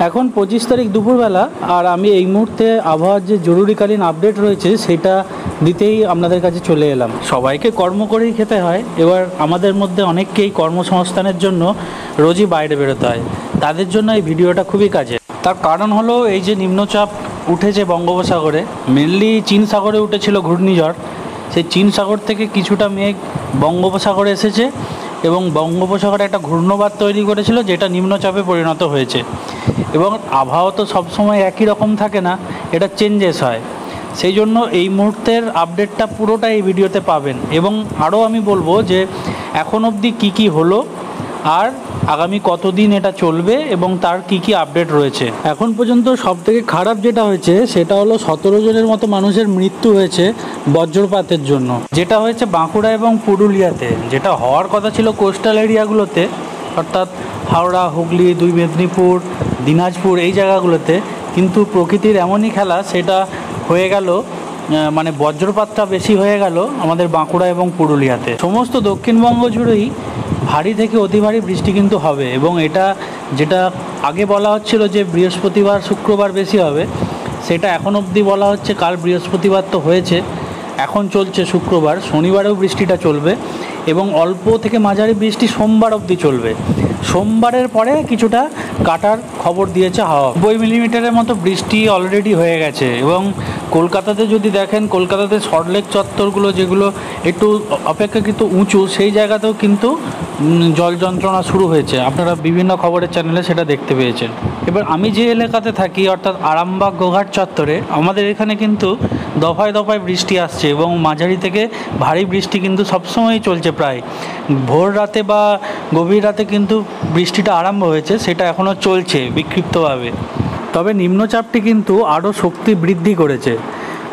এখন 25 তারিখ দুপুরবেলা, আর আমি এই মুহূর্তে আবহাওয়ার যে জরুরিকালীন আপডেট রয়েছে সেটা দিতেই আপনাদের কাছে চলে এলাম। সবাইকে কর্ম করেই খেতে হয়, এবার আমাদের মধ্যে অনেককেই কর্মসংস্থানের জন্য রোজই বাইরে বেরোতে হয়, তাদের জন্য এই ভিডিওটা খুবই কাজে। তার কারণ হলো এই যে নিম্নচাপ উঠেছে বঙ্গোপসাগরে, মেনলি চীন সাগরে উঠেছিল ঘূর্ণিঝড়, সেই চীন সাগর থেকে কিছুটা মেঘ বঙ্গোপসাগরে এসেছে এবং বঙ্গোপসাগরে একটা ঘূর্ণবাত তৈরি করেছিল যেটা নিম্নচাপে পরিণত হয়েছে। এবং আবহাওয়া তো সবসময় একই রকম থাকে না, এটা চেঞ্জেস হয়, সেই জন্য এই মুহূর্তের আপডেটটা পুরোটা এই ভিডিওতে পাবেন। এবং আরও আমি বলবো যে এখন অবধি কী হলো আর আগামী কতদিন এটা চলবে এবং তার কি আপডেট রয়েছে। এখন পর্যন্ত সবথেকে খারাপ যেটা হয়েছে সেটা হলো 17 জনের মতো মানুষের মৃত্যু হয়েছে বজ্রপাতের জন্য, যেটা হয়েছে বাঁকুড়া এবং পুরুলিয়াতে, যেটা হওয়ার কথা ছিল কোস্টাল এরিয়াগুলোতে, অর্থাৎ হাওড়া, হুগলি, 2 মেদিনীপুর, দিনাজপুর এই জায়গাগুলোতে। কিন্তু প্রকৃতির এমনই খেলা, সেটা হয়ে গেল মানে বজ্রপাতটা বেশি হয়ে গেল আমাদের বাঁকুড়া এবং পুরুলিয়াতে। সমস্ত দক্ষিণবঙ্গ জুড়েই ভারী থেকে অতি ভারী বৃষ্টি কিন্তু হবে, এবং এটা যেটা আগে বলা হচ্ছিল যে বৃহস্পতিবার শুক্রবার বেশি হবে, সেটা এখন অবধি বলা হচ্ছে কাল বৃহস্পতিবার তো হয়েছে, এখন চলছে শুক্রবার, শনিবারেও বৃষ্টিটা চলবে এবং অল্প থেকে মাঝারি বৃষ্টি সোমবার অবধি চলবে। সোমবারের পরে কিছুটা কাটার খবর দিয়েছে হাওয়া। 90 মিলিমিটারের মতো বৃষ্টি অলরেডি হয়ে গেছে। এবং কলকাতাতে যদি দেখেন, কলকাতাতে সল্টলেক চত্বরগুলো যেগুলো একটু অপেক্ষাকৃত উঁচু, সেই জায়গাতেও কিন্তু জল যন্ত্রণা শুরু হয়েছে, আপনারা বিভিন্ন খবরের চ্যানেলে সেটা দেখতে পেয়েছেন। এবার আমি যে এলাকাতে থাকি অর্থাৎ আরামবাগ গোঘাট চত্বরে, আমাদের এখানে কিন্তু দফায় দফায় বৃষ্টি আসছে এবং মাঝারি থেকে ভারী বৃষ্টি কিন্তু সবসময়ই চলছে। প্রায় ভোর রাতে বা গভীর রাতে কিন্তু বৃষ্টিটা আরম্ভ হয়েছে, সেটা এখনও চলছে বিক্ষিপ্তভাবে। তবে নিম্নচাপটি কিন্তু আরও শক্তি বৃদ্ধি করেছে,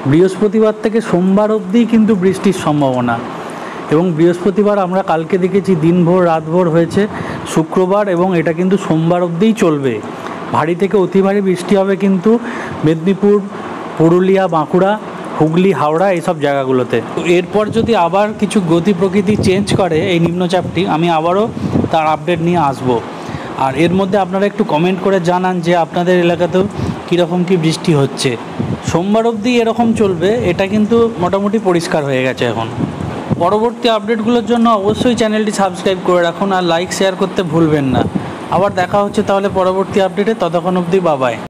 বৃহস্পতিবার থেকে সোমবার অবধি কিন্তু বৃষ্টির সম্ভাবনা। এবং বৃহস্পতিবার আমরা কালকে দেখেছি দিনভর রাতভর হয়েছে, শুক্রবার এবং এটা কিন্তু সোমবার অবধিই চলবে। ভারী থেকে অতি ভারী বৃষ্টি হবে কিন্তু মেদিনীপুর, পুরুলিয়া, বাঁকুড়া, হুগলি, হাওড়া এইসব জায়গাগুলোতে। তো এরপর যদি আবার কিছু গতি প্রকৃতি চেঞ্জ করে এই নিম্নচাপটি, আমি আবারও তার আপডেট নিয়ে আসব। আর এর মধ্যে আপনারা একটু কমেন্ট করে জানান যে আপনাদের এলাকাতেও কীরকম কী বৃষ্টি হচ্ছে। সোমবার অবধি এরকম চলবে, এটা কিন্তু মোটামুটি পরিষ্কার হয়ে গেছে এখন। পরবর্তী আপডেটগুলোর জন্য অবশ্যই চ্যানেলটি সাবস্ক্রাইব করে রাখুন আর লাইক শেয়ার করতে ভুলবেন না। আবার দেখা হচ্ছে তাহলে পরবর্তী আপডেটে, ততক্ষণ অবধি বাই।